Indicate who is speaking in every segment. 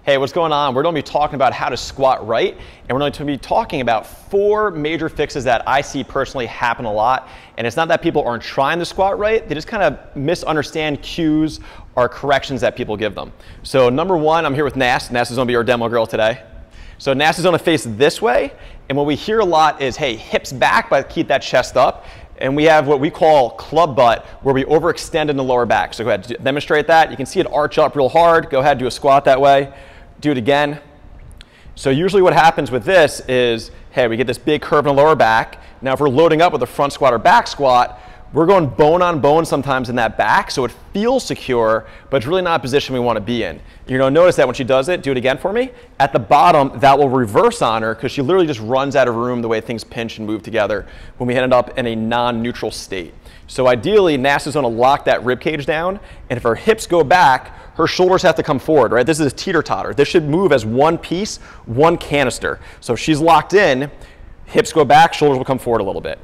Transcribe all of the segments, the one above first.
Speaker 1: Hey, what's going on? We're going to be talking about how to squat right, and we're going to be talking about 4 major fixes that I see personally happen a lot. And it's not that people aren't trying to squat right, they just kind of misunderstand cues or corrections that people give them. So number 1, I'm here with Nas. Nas is going to be our demo girl today. So Nas is going to face this way, and what we hear a lot is, hey, hips back, but keep that chest up. And we have what we call club butt, where we overextend in the lower back. So go ahead, demonstrate that. You can see it arch up real hard. Go ahead, do a squat that way. Do it again. So usually what happens with this is, hey, we get this big curve in the lower back. Now if we're loading up with a front squat or back squat, we're going bone on bone sometimes in that back, so it feels secure, but it's really not a position we want to be in. You're going to notice that when she does it, do it again for me. At the bottom, that will reverse on her because she literally just runs out of room the way things pinch and move together when we end up in a non-neutral state. So ideally, Nas is going to lock that rib cage down, and if her hips go back, her shoulders have to come forward, right? This is a teeter-totter. This should move as one piece, one canister. So if she's locked in, hips go back, shoulders will come forward a little bit.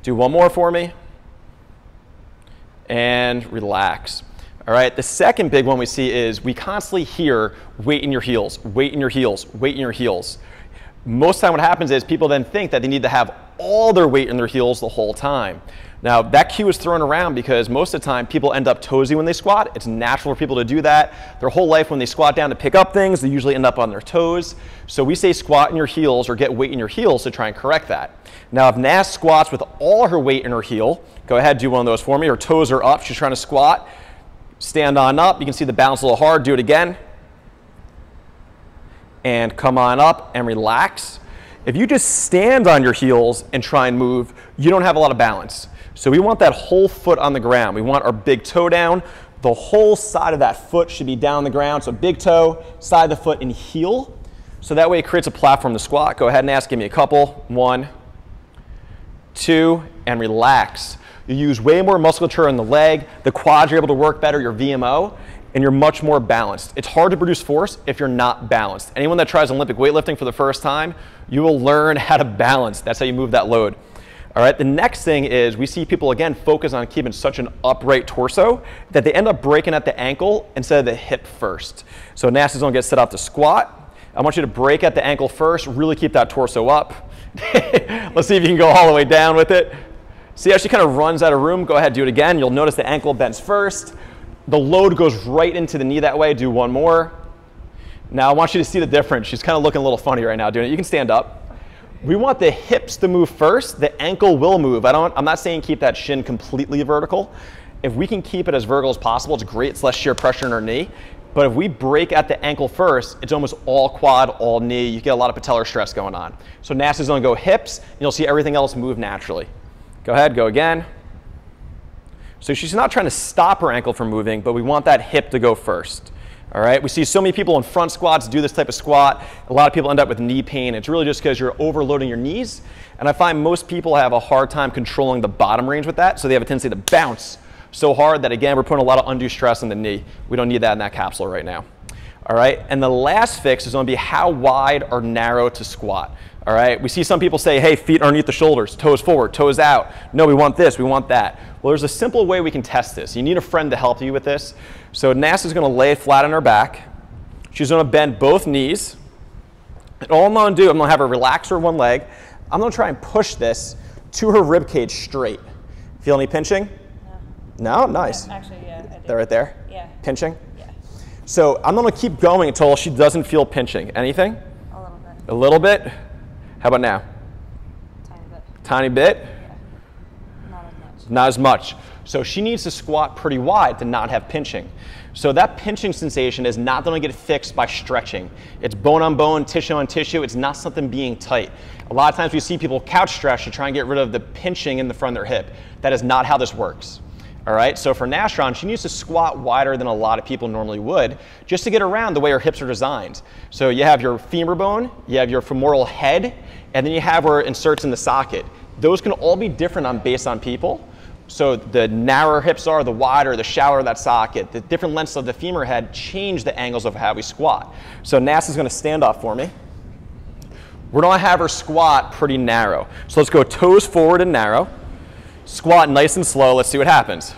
Speaker 1: Do one more for me. And relax. All right, the second big one we see is we constantly hear weight in your heels, weight in your heels, weight in your heels. Most of the time what happens is people then think that they need to have all their weight in their heels the whole time. Now that cue is thrown around because most of the time people end up toesy when they squat. It's natural for people to do that. Their whole life when they squat down to pick up things, they usually end up on their toes. So we say squat in your heels or get weight in your heels to try and correct that. Now if Nas squats with all her weight in her heel, go ahead, do one of those for me. Her toes are up, she's trying to squat. Stand on up, you can see the balance a little hard, do it again. And come on up and relax. If you just stand on your heels and try and move, you don't have a lot of balance. So we want that whole foot on the ground. We want our big toe down. The whole side of that foot should be down on the ground. So big toe, side of the foot, and heel. So that way it creates a platform to squat. Go ahead and ask, give me a couple. 1, 2, and relax. You use way more musculature in the leg. The quads are able to work better, your VMO, and you're much more balanced. It's hard to produce force if you're not balanced. Anyone that tries Olympic weightlifting for the first time, you will learn how to balance. That's how you move that load. All right, the next thing is we see people, again, focus on keeping such an upright torso that they end up breaking at the ankle instead of the hip first. So Nas is going to get set up to squat. I want you to break at the ankle first, really keep that torso up. Let's see if you can go all the way down with it. See how she kind of runs out of room? Go ahead, do it again. You'll notice the ankle bends first. The load goes right into the knee that way. Do one more. Now I want you to see the difference. She's kind of looking a little funny right now doing it. You can stand up. We want the hips to move first. The ankle will move. I'm not saying keep that shin completely vertical. If we can keep it as vertical as possible, it's great. It's less shear pressure in our knee. But if we break at the ankle first, it's almost all quad, all knee. You get a lot of patellar stress going on. So Nas is going to go hips, and you'll see everything else move naturally. Go ahead, go again. So she's not trying to stop her ankle from moving, but we want that hip to go first. All right, we see so many people in front squats do this type of squat. A lot of people end up with knee pain. It's really just because you're overloading your knees. And I find most people have a hard time controlling the bottom range with that, so they have a tendency to bounce so hard that, again, we're putting a lot of undue stress on the knee. We don't need that in that capsule right now. All right, and the last fix is going to be how wide or narrow to squat. All right, we see some people say, hey, feet underneath the shoulders, toes forward, toes out. No, we want this, we want that. Well, there's a simple way we can test this. You need a friend to help you with this. So Nas is going to lay it flat on her back. She's going to bend both knees. And all I'm going to do, I'm going to have her relax her one leg. I'm going to try and push this to her rib cage straight. Feel any pinching? No? No? Nice.
Speaker 2: Yeah, actually, yeah, I did.
Speaker 1: That right there?
Speaker 2: Yeah.
Speaker 1: Pinching?
Speaker 2: Yeah.
Speaker 1: So I'm going to keep going until she doesn't feel pinching. Anything?
Speaker 2: A little bit.
Speaker 1: A little bit? How about now?
Speaker 2: Tiny bit.
Speaker 1: Tiny bit?
Speaker 2: Yeah. Not as much.
Speaker 1: Not as much. So she needs to squat pretty wide to not have pinching. So that pinching sensation is not going to get fixed by stretching. It's bone on bone, tissue on tissue. It's not something being tight. A lot of times we see people couch stretch to try and get rid of the pinching in the front of their hip. That is not how this works. All right, so for Nastron, she needs to squat wider than a lot of people normally would just to get around the way her hips are designed. So you have your femur bone, you have your femoral head, and then you have where it inserts in the socket. Those can all be different based on people. So the narrower hips are, the wider, the shallower that socket, the different lengths of the femur head change the angles of how we squat. So Nas is going to stand up for me. We're going to have her squat pretty narrow. So let's go toes forward and narrow. Squat nice and slow. Let's see what happens.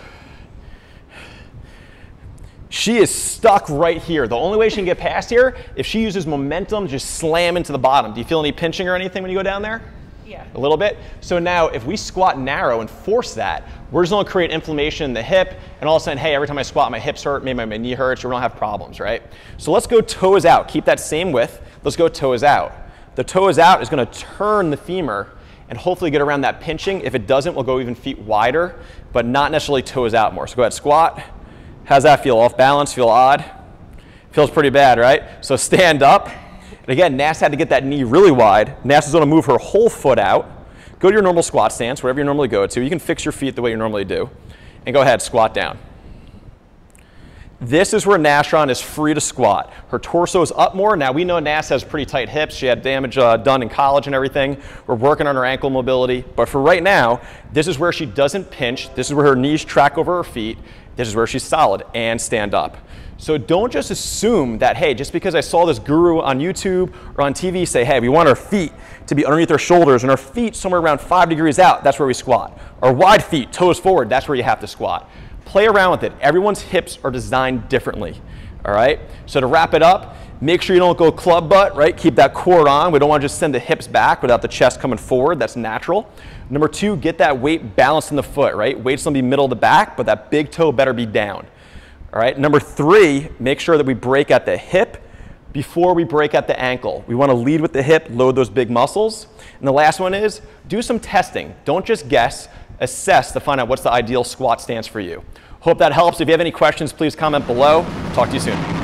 Speaker 1: She is stuck right here. The only way she can get past here, if she uses momentum, just slam into the bottom. Do you feel any pinching or anything when you go down there?
Speaker 2: Yeah.
Speaker 1: A little bit. So now if we squat narrow and force that, we're just gonna create inflammation in the hip, and all of a sudden, hey, every time I squat, my hips hurt, maybe my knee hurts, we're gonna have problems, right? So let's go toes out. Keep that same width. Let's go toes out. The toes out is gonna turn the femur and hopefully get around that pinching. If it doesn't, we'll go even feet wider, but not necessarily toes out more. So go ahead, squat. How's that feel? Off balance? Feel odd? Feels pretty bad, right? So stand up. And again, Nass had to get that knee really wide. Nass is going to move her whole foot out. Go to your normal squat stance, wherever you normally go to. You can fix your feet the way you normally do. And go ahead, squat down. This is where Nastron is free to squat. Her torso is up more. Now we know Nass has pretty tight hips. She had damage done in college and everything. We're working on her ankle mobility. But for right now, this is where she doesn't pinch. This is where her knees track over her feet. This is where she's solid, and stand up. So don't just assume that, hey, just because I saw this guru on YouTube or on TV say, hey, we want our feet to be underneath our shoulders and our feet somewhere around 5 degrees out, that's where we squat. Or wide feet, toes forward, that's where you have to squat. Play around with it. Everyone's hips are designed differently, all right? So to wrap it up, make sure you don't go club butt, right? Keep that core on. We don't want to just send the hips back without the chest coming forward. That's natural. Number 2, get that weight balanced in the foot, right? Weight's going to be middle to back, but that big toe better be down. All right. Number 3, make sure that we break at the hip before we break at the ankle. We want to lead with the hip, load those big muscles. And the last one is do some testing. Don't just guess, assess to find out what's the ideal squat stance for you. Hope that helps. If you have any questions, please comment below. Talk to you soon.